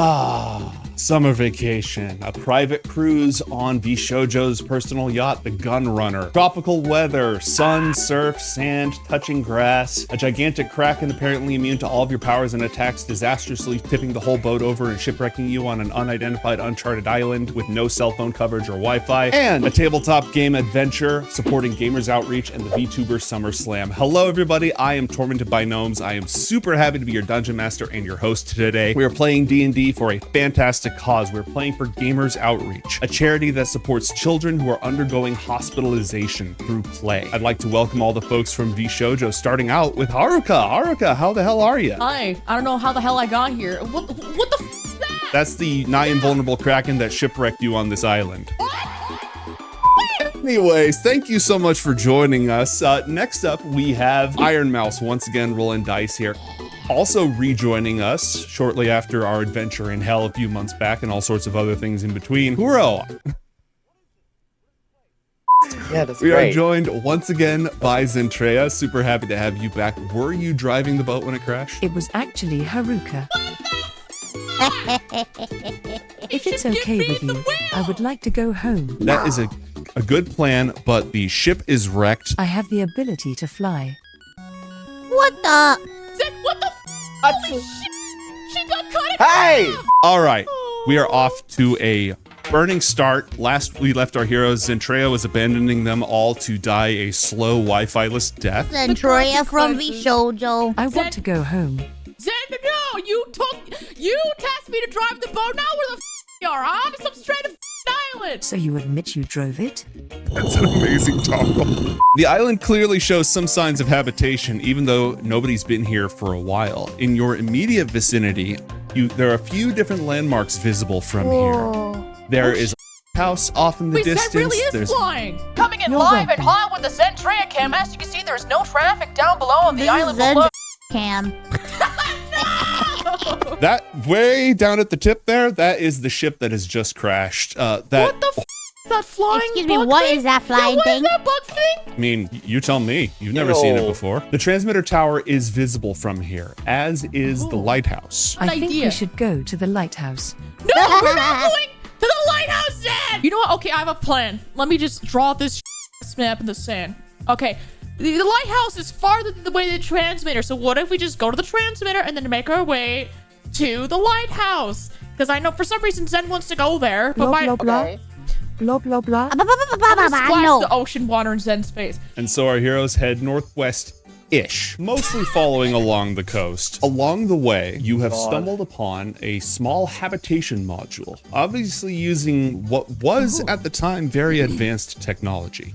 Summer vacation, a private cruise on VShojo's personal yacht, the Gun Runner. Tropical weather, sun, surf, sand, touching grass. A gigantic kraken apparently immune to all of your powers and attacks, disastrously tipping the whole boat over and shipwrecking you on an unidentified, uncharted island with no cell phone coverage or Wi-Fi. And a tabletop game adventure supporting Gamers Outreach and the VTuber Summer Slam. Hello everybody, I am Tormented by Gnomes. I am super happy to be your Dungeon Master and your host today. We are playing D&D for a fantastic cause. We're playing for Gamers Outreach, a charity that supports children who are undergoing hospitalization through play. I'd like to welcome all the folks from VShojo, starting out with Haruka. Haruka, how the hell are you? Hi, I don't know how the hell I got here. What the f is that? That's the nigh invulnerable kraken that shipwrecked you on this island. Anyways, thank you so much for joining us. Next up, we have Ironmouse, once again rolling dice here. Also rejoining us shortly after our adventure in hell a few months back and all sorts of other things in between, Huro. Yeah, that's We great. are joined once again by Zentrea. Super happy to have you back. Were you driving the boat when it crashed? It was actually Haruka. If it's okay with you, I would like to go home. That is a good plan, but the ship is wrecked. I have the ability to fly. What the? Zach, what the f? Holy shit! She got cut in Hey! half! All right, we are off to a burning start. Last we left our heroes, Zentrea was abandoning them all to die a slow Wi-Fi-less death. Centroria from consequences. VShojo. I want to go home. Zen, no! You tasked me to drive the boat. Now where the f you are? On some straight f island. So you admit you drove it? That's an amazing toggle. The island clearly shows some signs of habitation, even though nobody's been here for a while. In your immediate vicinity, there are a few different landmarks visible from here. There is a house off in the Wait, distance. that really is There's flying. Coming in You're live welcome. and hot with the Zentrea cam. As you can see, there's no traffic down below on the This island is below. Cam. that way down at the tip there. That is the ship that has just crashed. What the f is that flying Excuse me, bug what thing? is that flying What is thing? that bug thing? I mean, you tell me. You've never seen it Ew. before. The transmitter tower is visible from here, as is the lighthouse. I think idea. we should go to the lighthouse. No, we're not going to the lighthouse, Dad! You know what? Okay, I have a plan. Let me just draw this map in the sand. Okay, the lighthouse is farther than the way the transmitter, so what if we just go to the transmitter and then make our way to the lighthouse? Because I know for some reason Zen wants to go there, but Blah, blah, blah. Okay. Blah, blah, blah. I'm gonna splash No. the ocean water in Zen's face. And so our heroes head northwest-ish, mostly following along the coast. Along the way, you have stumbled upon a small habitation module, obviously using what was at the time very advanced technology.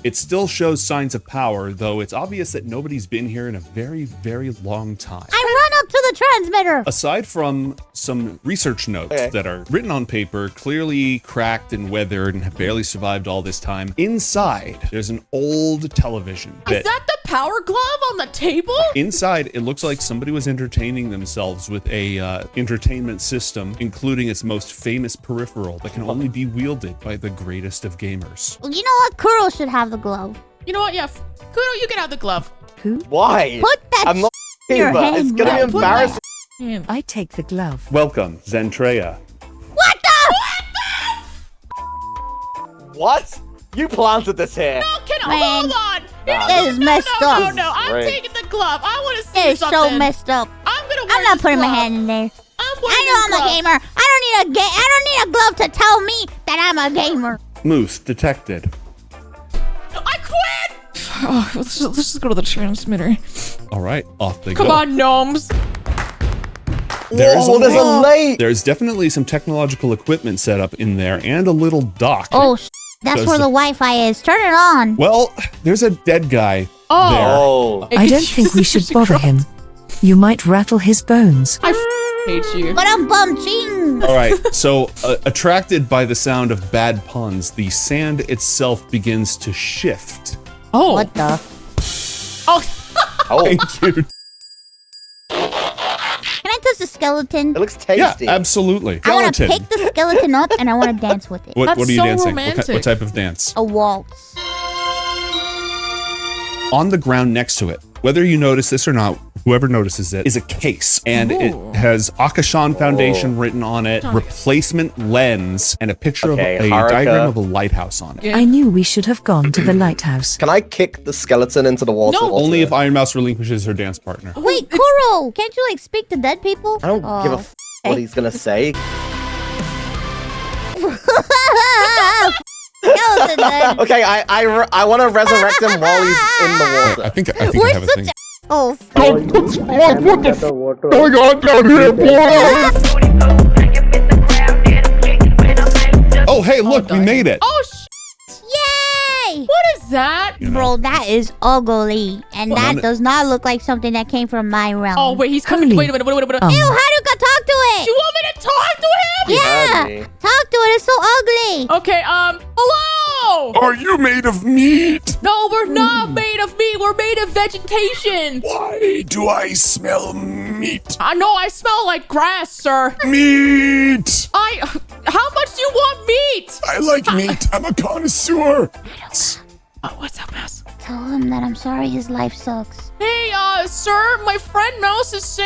It still shows signs of power, though it's obvious that nobody's been here in a very, very long time. I run up to the transmitter. Aside from some research notes Okay. that are written on paper, clearly cracked and weathered and have barely survived all this time, inside there's an old television. Is that the power glove on the table? Inside, it looks like somebody was entertaining themselves with a entertainment system, including its most famous peripheral that can only be wielded by the greatest of gamers. Well, you know what? Kuro should have the glove. You know what? Yeah, Kudo, you can have the glove. Who? Why? Put that I'm not in your but hand, it's gonna bro. be embarrassing. Man. I take the glove. Welcome, Zentrea. What the? What? You planted this here. No, Man. hold on. This is messed no, up. No, I'm Great. taking the glove. I want to see It is something. so messed up. I'm gonna wear I'm not this putting my glove. hand in there. I'm I wearing know I'm this a glove. gamer. I don't need a glove to tell me that I'm a gamer. Moose detected. I quit. Oh, let's just go to the transmitter. All right, off they Come go. on, gnomes. There's Whoa, there's a lake. There's definitely some technological equipment set up in there and a little dock. Oh, that's Does where the- the Wi-Fi is. Turn it on. Well, there's a dead guy Oh. I don't think we should bother him. You might rattle his bones. I hate you. But I'm bum-ching. there. All right, so attracted by the sound of bad puns, the sand itself begins to shift. Oh. What the? Oh. Oh. Thank you. Can I touch the skeleton? It looks Yeah, tasty. absolutely. I want to Skeleton. pick the skeleton up and I want to dance with it. What That's are you so dancing? romantic. What type of dance? A waltz. On the ground next to it, whether you notice this or not, whoever notices it, is a case. And it has Akashan Foundation written on it, replacement lens, and a picture of a diagram of a lighthouse on it. Yeah. I knew we should have gone to the lighthouse. Can I kick the skeleton into the water? No. Only if Ironmouse relinquishes her dance partner. Wait, Kuro, can't you like speak to dead people? I don't give a what he's gonna say. Skeleton then. Okay, I want to resurrect him while he's in the water. I think I We're have a such thing. Oh, Oh, hey, look, we made it. Oh, yay! what is that? You know. Bro, that is ugly. And that does not look like something that came from my realm. Oh, wait, he's coming. Holy. Wait a minute. Ew, Haruka, talk to it! You want me to talk to him? Yeah! heard me. Talk to it, it's so ugly! Okay, hello? Are you made of meat? No, we're not made of meat. We're made of vegetation. Why do I smell meat? I know I smell like grass, sir. Meat! How much do you want meat? I like meat. I'm a connoisseur. Oh, what's up, Mouse? Tell him that I'm sorry his life sucks. Hey, sir, my friend Mouse is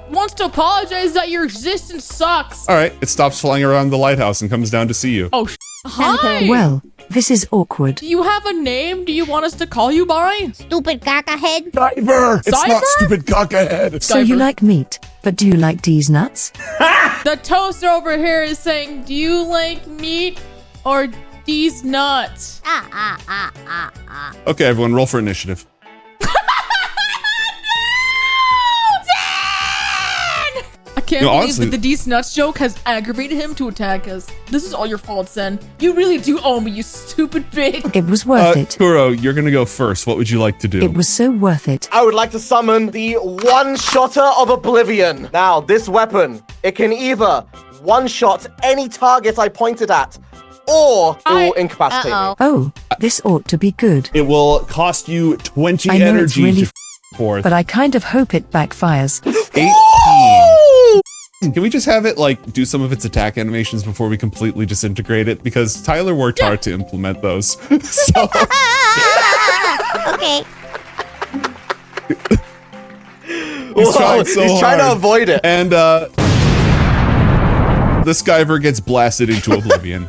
wants to apologize that your existence sucks. All right, it stops flying around the lighthouse and comes down to see you. Oh, hi. Well, this is awkward. Do you have a name? Do you want us to call you by? Stupid caca head. Diver! It's Cyber? not stupid cockahead. So you Diver. like meat, but do you like these nuts? The toaster over here is saying, do you like meat or these nuts? Okay, everyone, roll for initiative. I can't No, believe honestly- that the D's nuts joke has aggravated him to attack us. This is all your fault, Sen. You really do owe me, you stupid bitch. It was worth it. Kuro, you're gonna go first. What would you like to do? It was so worth it. I would like to summon the one-shotter of oblivion. Now, this weapon, it can either one-shot any target I pointed at, or it will incapacitate me. Oh, this ought to be good. It will cost you 20 I know it's energy really to forth. But I kind of hope it backfires. 18. Can we just have it like do some of its attack animations before we completely disintegrate it? Because Tyler worked hard to implement those. So Okay. he's trying so He's trying to hard. avoid it. And the Skyver gets blasted into oblivion.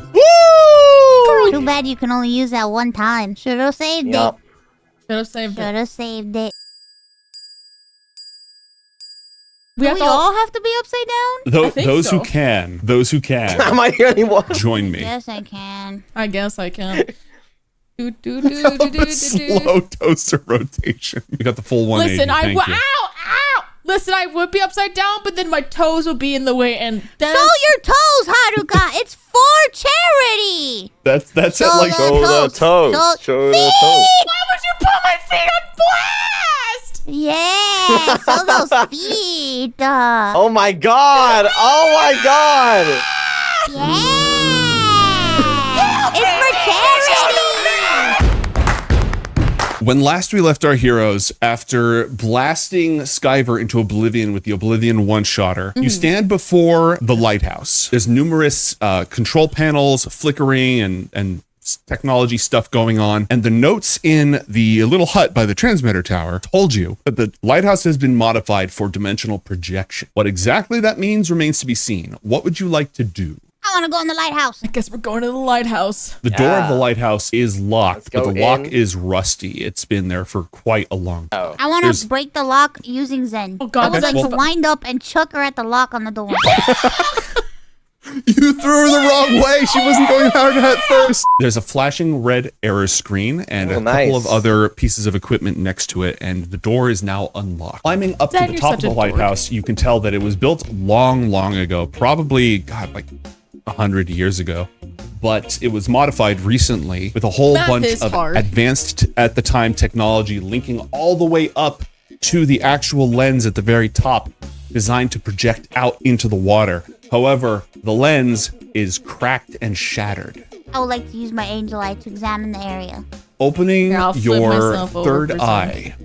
Too bad you can only use that one time. Should've saved Yup. it. Should've saved it. Should've saved it. We Do have we to all have to be upside down? I think Those so. who can, Am I the only one? join me. Yes, I can. I guess I can. Do, do, do, do, do, do, do. Slow toaster rotation. You got the full 180. Listen, Thank you. ow! Listen, I would be upside down, but then my toes would be in the way, and then Show your toes, Haruka! It's for charity! That's it. Show Like the toes. Show the toes. why would you put my feet on blast? Yeah! Show those feet! Oh my god! Oh my god! Yeah! It's for charity! when last we left our heroes, after blasting Skyver into oblivion with the Oblivion one-shotter, you stand before the lighthouse. There's numerous control panels flickering and technology stuff going on, and the notes in the little hut by the transmitter tower told you that the lighthouse has been modified for dimensional projection. What exactly that means remains to be seen. What would you like to do? I wanna go in the lighthouse. I guess we're going to the lighthouse. The door of the lighthouse is locked, but go the lock in. is rusty. It's been there for quite a long time. I wanna There's- break the lock using Zen. Oh, God, I would that's like to well- wind up and chuck her at the lock on the door. You threw her the wrong way. She wasn't going hard at first. There's a flashing red error screen and a couple nice. of other pieces of equipment next to it, and the door is now unlocked. Climbing up to Dad, the you're top such of the a dork. lighthouse, you can tell that it was built long, long ago, probably, God, like 100 years ago. But it was modified recently with a whole Math bunch is of hard. advanced, at the time, technology linking all the way up to the actual lens at the very top, designed to project out into the water. However, the lens is cracked and shattered. I would like to use my angel eye to examine the area. Opening Here, I'll flip your myself over third for a second. eye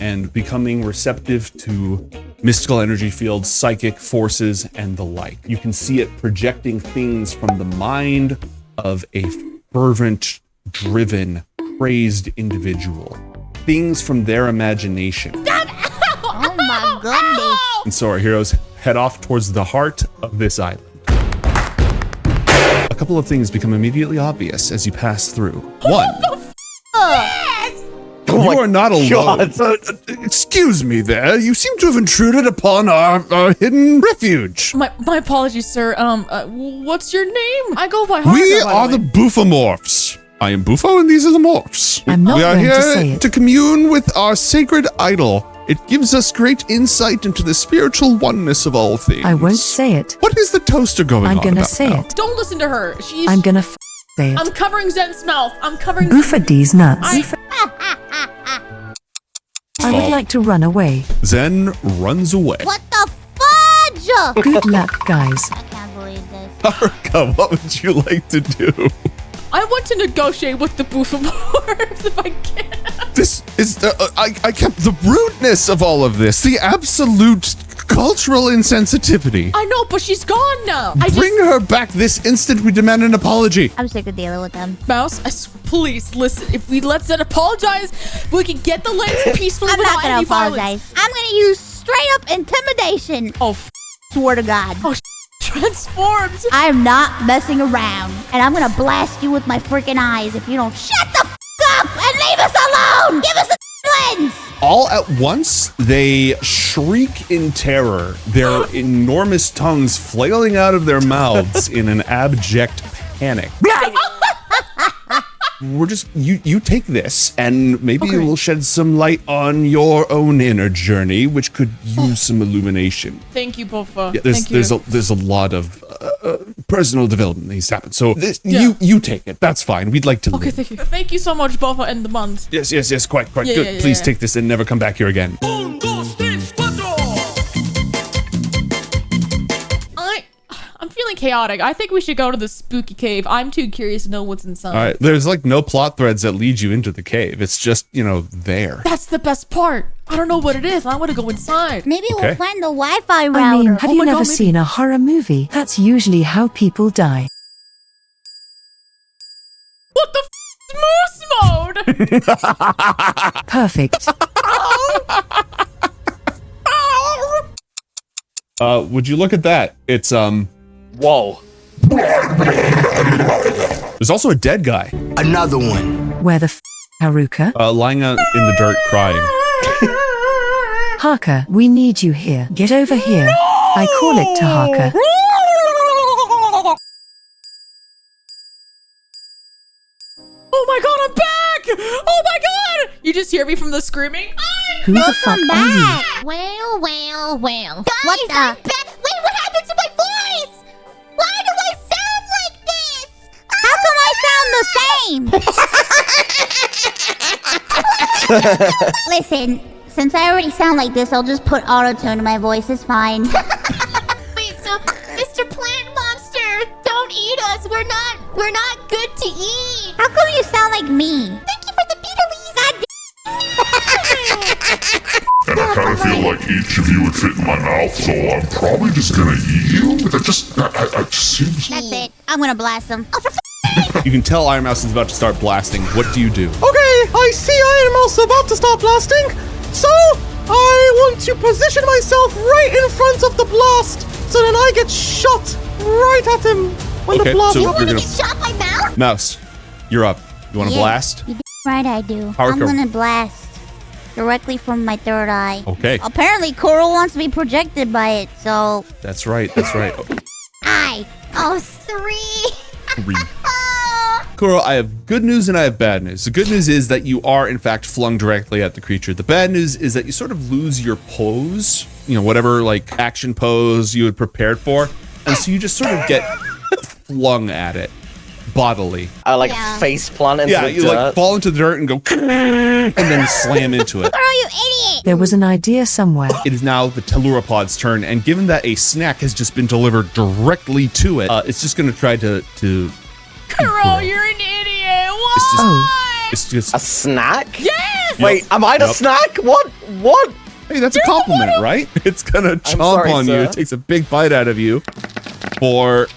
and becoming receptive to mystical energy fields, psychic forces, and the like. You can see it projecting things from the mind of a fervent, driven, crazed individual. things from their imagination. Oh my goodness. And so our heroes head off towards the heart of this island. A couple of things become immediately obvious as you pass through. One, you are not alone. Excuse me there. You seem to have intruded upon our hidden refuge. My apologies, sir. What's your name? I go by Harker, We by are the the way. Bufomorphs. I am Bufo and these are the morphs. I'm not We are going to say here it. to commune with our sacred idol. It gives us great insight into the spiritual oneness of all things. I won't say it. What is the toaster going I'm on gonna about say now? it. Don't listen to her. She's. I'm gonna say it. I'm covering Zen's mouth. I'm covering. Boofa D's nuts. I- I would like to run away. Zen runs away. What the fudge? Good luck, guys. I can't believe this. Haruka, what would you like to do? I want to negotiate with the Bufomorphs if I can. This is I kept the rudeness of all of this, the absolute cultural insensitivity. I know, but she's gone now. Bring her back this instant. We demand an apology. I'm sick of dealing with them. Mouse, please listen. If we let Zen apologize, we can get the lens peacefully I'm without not gonna any apologize. violence. I'm gonna use straight up intimidation. Oh, Swear to God. oh, transformed. I am not messing around, and I'm gonna blast you with my freaking eyes if you don't shut the up and leave us alone. Give us a lens. All at once, they shriek in terror, their enormous tongues flailing out of their mouths in an abject panic. We're just you take this and maybe it will shed some light on your own inner journey, which could use some illumination. Thank you, Bofa. Yeah, Thank you. there's a lot of personal development that needs to happen. So this, Yeah. you take it. That's fine. We'd like to Okay, live. thank you. Thank you so much, Bofa and the month. Yes, quite Yeah, good. yeah, Please yeah. take this and never come back here again. I'm feeling chaotic. I think we should go to the spooky cave. I'm too curious to know what's inside. All right. There's like no plot threads that lead you into the cave. It's just, there. That's the best part. I don't know what it is. I want to go inside. Maybe Okay. we'll find the Wi-Fi router. I mean, have Oh you my never God, maybe- seen a horror movie? That's usually how people die. What the moose mode? Perfect. Would you look at that? It's Whoa. there's also a dead guy Another one. Where the Haruka? lying out in the dirt crying. Harker, we need you here. Get over here. I call it to Harker. Oh my god, I'm back! Oh my god! You just hear me from the screaming? Who the fuck Welcome are you? back. Well. Guys, what the? I'm back. Wait, what happened to my voice? Why do I sound like this? How come I sound the same? Listen, since I already sound like this, I'll just put auto-tune in my voice. It's fine. Wait, so Mr. Plant Monster, don't eat us. We're not good to eat. How come you sound like me? Thank you for the Beetleys. And I kind of feel like each of you would fit in my mouth, so I'm probably just gonna eat you. That just seems. That's it. I'm gonna blast them. Oh, for You can tell Ironmouse is about to start blasting. What do you do? Okay, I see Ironmouse about to start blasting, so I want to position myself right in front of the blast, so that I get shot right at him when Okay, the blast so happens. you're gonna shot my mouth? Mouse, you're up. You want to Yeah. blast? You right, I do. Harker. I'm gonna blast directly from my third eye. Okay, Apparently, Coral wants to be projected by it, so that's right. That's right. I. Oh, 3. Three. Kuro, I have good news and I have bad news. The good news is that you are, in fact, flung directly at the creature. The bad news is that you sort of lose your pose, whatever like action pose you had prepared for. And so you just sort of get flung at it bodily. I like Yeah. face plant into Yeah, the you dirt. like fall into the dirt and go, and then slam into it. Coral, you idiot! There was an idea somewhere. It is now the Telluropod's turn, and given that a snack has just been delivered directly to it, it's just going to try to. Kuro, you're an idiot. What? It's just. Oh. It's just. A snack? Yes! Wait, am I the Nope. snack? What? Hey, that's a compliment, right? It's gonna chomp sorry, on you. sir. It takes a big bite out of you for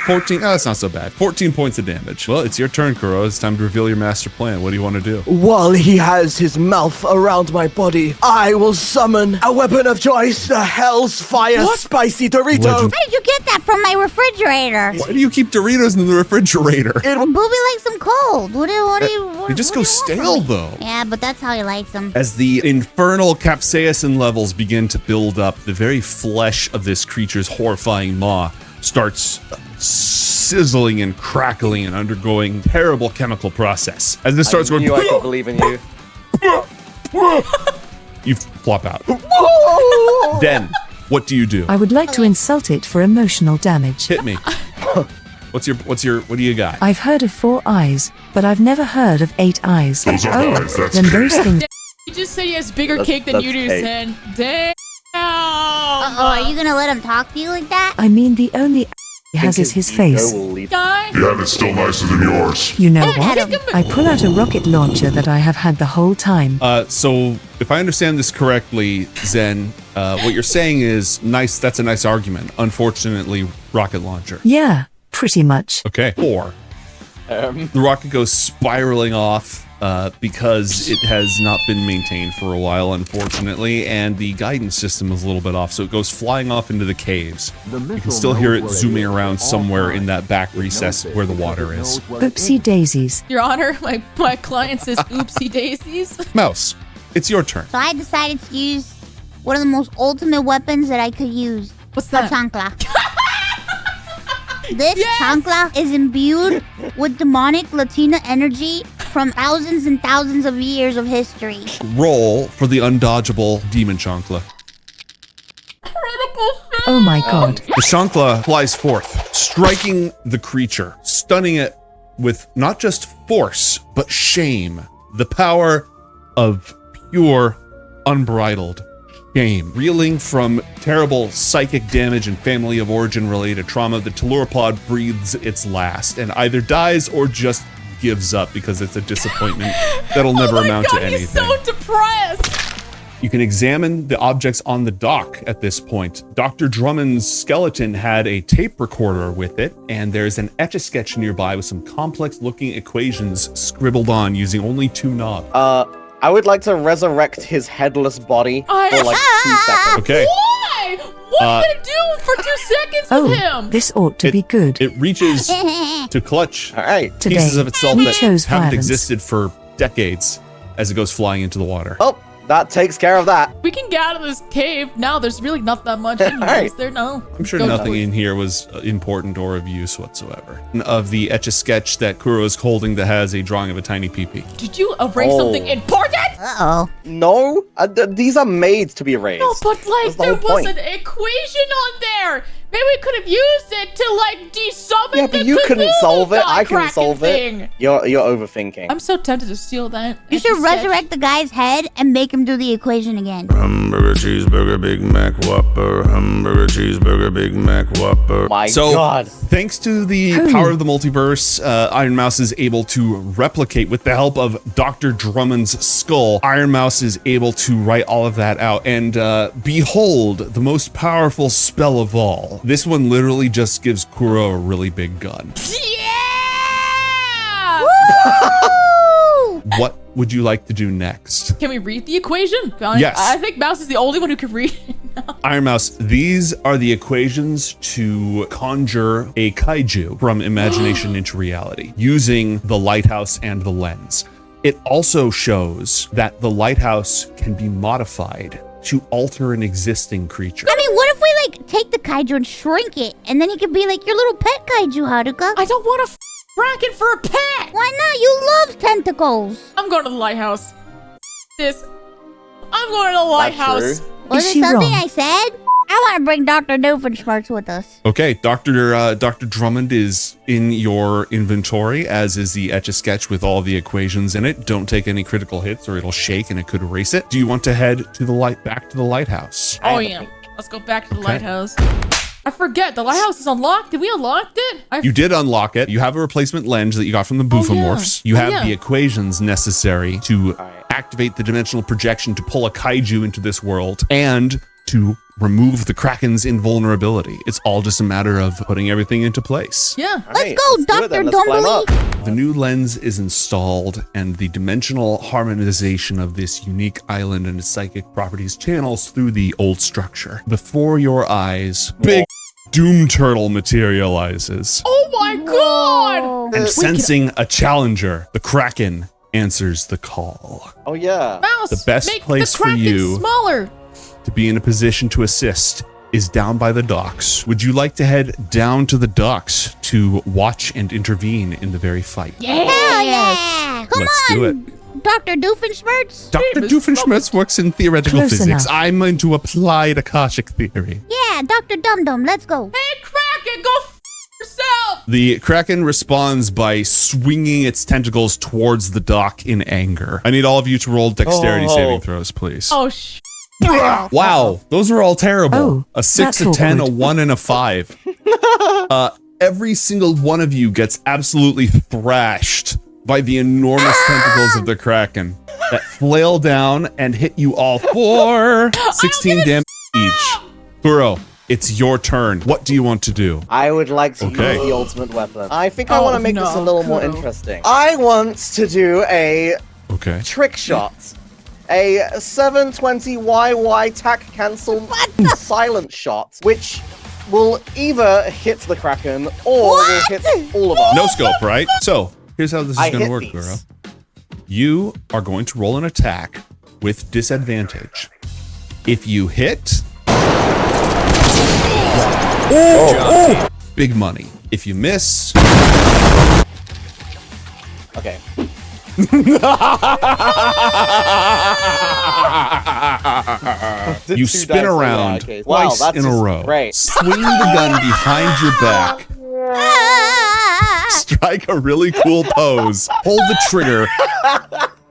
14. Oh, that's not so bad. 14 points of damage. Well, it's your turn, Kuro. It's time to reveal your master plan. What do you want to do? While he has his mouth around my body, I will summon a weapon of choice, the Hell's Fire Spicy Dorito. Legend. How did you get that from my refrigerator? Why do you keep Doritos in the refrigerator? Booby likes them cold. What do you? They just go stale, though. Yeah, but that's how he likes them. As the infernal capsaicin levels begin to build up, the very flesh of this creature's horrifying maw starts sizzling and crackling and undergoing terrible chemical process. As this starts going, I could believe in you. you flop out. Then, what do you do? I would like to insult it for emotional damage. Hit me. What do you got? I've heard of 4 eyes, but I've never heard of 8 eyes. Those are eyes, that's then those things. You just said he has bigger cake than you do, cake. Zen. Damn. Are you gonna let him talk to you like that? I mean, the only he has is his face. Guy. Yeah, and it's still nicer than yours. You know Look at what? him. I pull out a rocket launcher that I have had the whole time. So if I understand this correctly, Zen, what you're saying is nice. That's a nice argument. Unfortunately, rocket launcher. Yeah, pretty much. Okay. 4. The rocket goes spiraling off because it has not been maintained for a while, unfortunately, and the guidance system is a little bit off, so it goes flying off into the caves. You can still hear it zooming around somewhere in that back recess where the water is. Oopsie daisies. Your Honor, my client says oopsie daisies. Mouse, it's your turn. So I decided to use one of the most ultimate weapons that I could use. What's A that? chancla. This Yes! chancla is imbued with demonic Latina energy from thousands and thousands of years of history. Roll for the undodgeable demon chancla. Oh my god. The chancla flies forth, striking the creature, stunning it with not just force, but shame. The power of pure, unbridled shame. Reeling from terrible psychic damage and family of origin related trauma, the Telluropod breathes its last and either dies or just gives up because it's a disappointment that'll never amount to anything. He's so depressed. You can examine the objects on the dock at this point. Dr. Drummond's skeleton had a tape recorder with it, and there's an Etch-a-Sketch nearby with some complex-looking equations scribbled on using only 2 knobs. I would like to resurrect his headless body for like 2 seconds. Okay. Why? What are you gonna do for 2 seconds with Oh, him? this ought to be good. It reaches to clutch All right. Today, pieces of itself we that chose haven't violence. existed for decades as it goes flying into the water. Oh, that takes care of that. We can get out of this cave now. There's really not that much in here, Alright. is there? No. I'm sure Go nothing for it. in here was important or of use whatsoever. Of the Etch-a-Sketch that Kuro is holding that has a drawing of a tiny pee-pee. Did you erase Oh. something important? Uh-oh. No, these are made to be erased. No, but like That's the there whole was point. an equation on there. Maybe we could have used it to like de-summon Yeah, the but you couldn't Cthulhu solve it. guy I can cracking solve thing. it. You're overthinking. I'm so tempted to steal that. You should Etch-a-Sketch. resurrect the guy's head and make him do the equation again. Hamburger, cheeseburger, Big Mac, Whopper. Hamburger, cheeseburger, Big Mac, Whopper. My So, God. thanks to the power of the multiverse, Ironmouse is able to replicate with the help of Dr. Drummond's skull. Ironmouse is able to write all of that out, and behold, the most powerful spell of all. This one literally just gives Kuro a really big gun. Yeah! Woo! What would you like to do next? Can we read the equation? Yes. I think Mouse is the only one who can read it now. Ironmouse, these are the equations to conjure a kaiju from imagination into reality using the lighthouse and the lens. It also shows that the lighthouse can be modified to alter an existing creature. I mean, what if we like take the kaiju and shrink it, and then he could be like your little pet kaiju, Haruka? I don't want a bracket for a pet. Why not? You love tentacles. I'm going to the lighthouse. This. I'm going to the lighthouse. true. Was Is it she something wrong? I said? I want to bring Dr. Doofenshmirtz with us. Okay, Dr. Drummond is in your inventory, as is the Etch-a-Sketch with all the equations in it. Don't take any critical hits or it'll shake and it could erase it. Do you want to head to the back to the lighthouse? Oh yeah. Let's go back to the Okay. lighthouse. I forget the lighthouse is unlocked. Did we unlock it? You did unlock it. You have a replacement lens that you got from the Boofomorphs. You have the equations necessary to activate the dimensional projection to pull a kaiju into this world and to remove the Kraken's invulnerability. It's all just a matter of putting everything into place. Yeah. Let's go, do it Dr. then. Let's climb up. Dumbly. The new lens is installed, and the dimensional harmonization of this unique island and its psychic properties channels through the old structure. Before your eyes, big Doom Turtle materializes. Oh my god! And sensing a challenger, the Kraken answers the call. Oh yeah. Mouse, The best make place the for Kraken you- smaller. To be in a position to assist is down by the docks. Would you like to head down to the docks to watch and intervene in the very fight? Hell yeah! Come Let's on, do it. Dr. Doofenshmirtz. Dr. Doofenshmirtz works in theoretical Close physics. enough. I'm into applied Akashic theory. Yeah, Dr. Dum Dum, let's go. Hey, Kraken, go yourself. The Kraken responds by swinging its tentacles towards the dock in anger. I need all of you to roll dexterity Oh. saving throws, please. Oh, Wow, those are all terrible. Oh, A 6, that's a 10, awkward. a 1, and a 5. Every single one of you gets absolutely thrashed by the enormous tentacles of the Kraken that flail down and hit you all for 16 damage each. Kuro, it's your turn. What do you want to do? I would like to Okay. use the ultimate weapon. I think I Oh, want to make this a no, little more Kuro. interesting. I want to do a Okay. trick shot. A 720 YY tack cancel silent shot, which will either hit the Kraken or will hit all of us. No scope, right? So, here's how this is I going to hit work, these. Kuro. You are going to roll an attack with disadvantage. If you hit, big money. If you miss, Okay. you Two spin dice, around yeah, okay. Wow, twice that's in a just row. great. Swing the gun behind your back. Strike a really cool pose. Hold the trigger,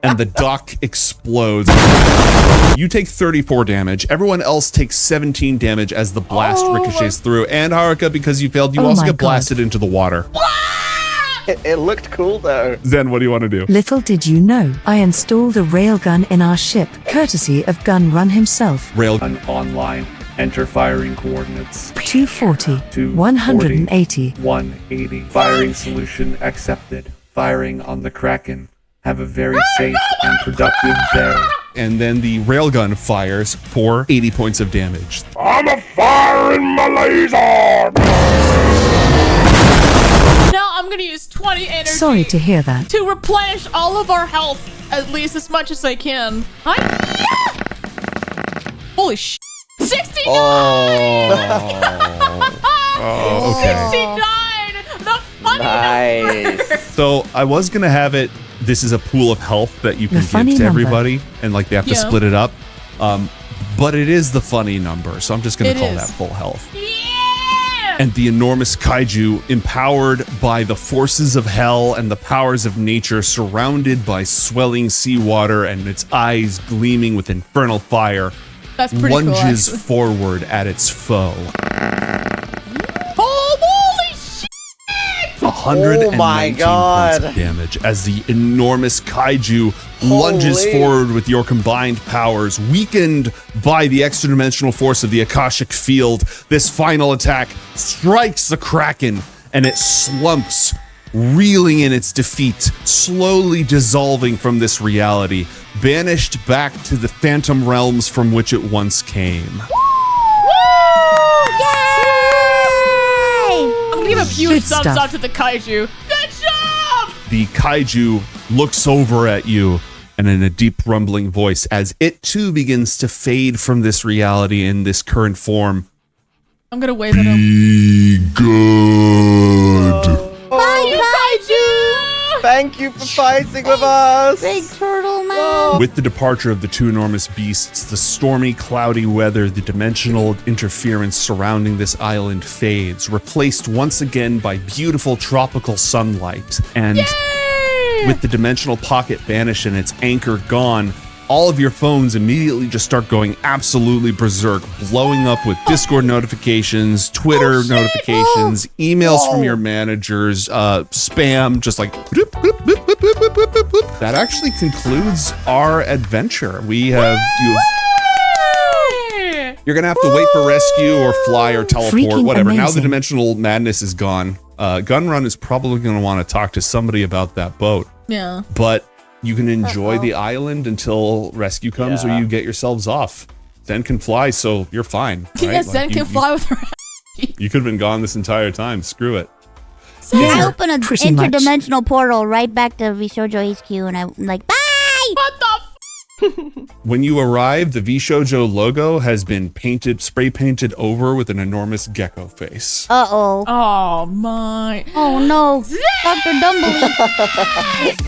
and the dock explodes. You take 34 damage. Everyone else takes 17 damage as the blast ricochets through. And Haruka, because you failed, you Oh also my get God. blasted into the water. It looked cool though. Zen, what do you want to do? Little did you know, I installed a railgun in our ship, courtesy of Gun Run himself. Railgun Online. Enter firing coordinates. 240, 240, 180. 180. Firing solution accepted. Firing on the Kraken. Have a very safe and productive day. And then the railgun fires for 80 points of damage. I'm a firing my laser! now I'm gonna use 20 energy. Sorry to hear that. To replenish all of our health, at least as much as I can. Holy sh! 69! Oh, okay. 69! The funny number! Nice. So I was gonna have it. This is a pool of health that you can The give funny to number. everybody, and like they have to Yeah. split it up. But it is the funny number, so I'm just gonna It call is. that full health. Yeah! And the enormous kaiju, empowered by the forces of hell and the powers of nature, surrounded by swelling seawater and its eyes gleaming with infernal fire, That's pretty cool, lunges actually. forward at its foe. Holy shit! 119 Oh my points God. of damage as the enormous kaiju lunges Holy. forward with your combined powers. Weakened by the extra dimensional force of the Akashic field, this final attack strikes the Kraken and it slumps, reeling in its defeat, slowly dissolving from this reality, banished back to the phantom realms from which it once came. I'm gonna give a huge Good thumbs stuff. up to the kaiju. Good job! The kaiju looks over at you and in a deep rumbling voice as it too begins to fade from this reality in this current form. I'm gonna wave at him. Be good. Kaiju! Thank you for fighting with us. Big turtle man. With the departure of the two enormous beasts, the stormy, cloudy weather, the dimensional interference surrounding this island fades, replaced once again by beautiful tropical sunlight. And with the dimensional pocket vanished and its anchor gone, all of your phones immediately just start going absolutely berserk, blowing up with Discord notifications, Twitter notifications, emails from your managers, spam, just like bloop, bloop, bloop, bloop, bloop, bloop, bloop, bloop, bloop. That actually concludes our adventure. You're gonna have to wait for rescue or fly or teleport, Freaking whatever. Now the amazing. dimensional madness is gone. Gun Run is probably gonna want to talk to somebody about that boat. Yeah. But you can enjoy the island until rescue comes or you get yourselves off. Zen can fly, so you're fine. Right? Yes, Zen can fly with her. You could have been gone this entire time. Screw it. I open an pretty much. interdimensional portal right back to VShojo HQ, and I'm like, bye! What the When you arrive, the VShojo logo has been spray painted over with an enormous gecko face. Uh-oh. Oh my. Oh no. Dr. Dumbledore.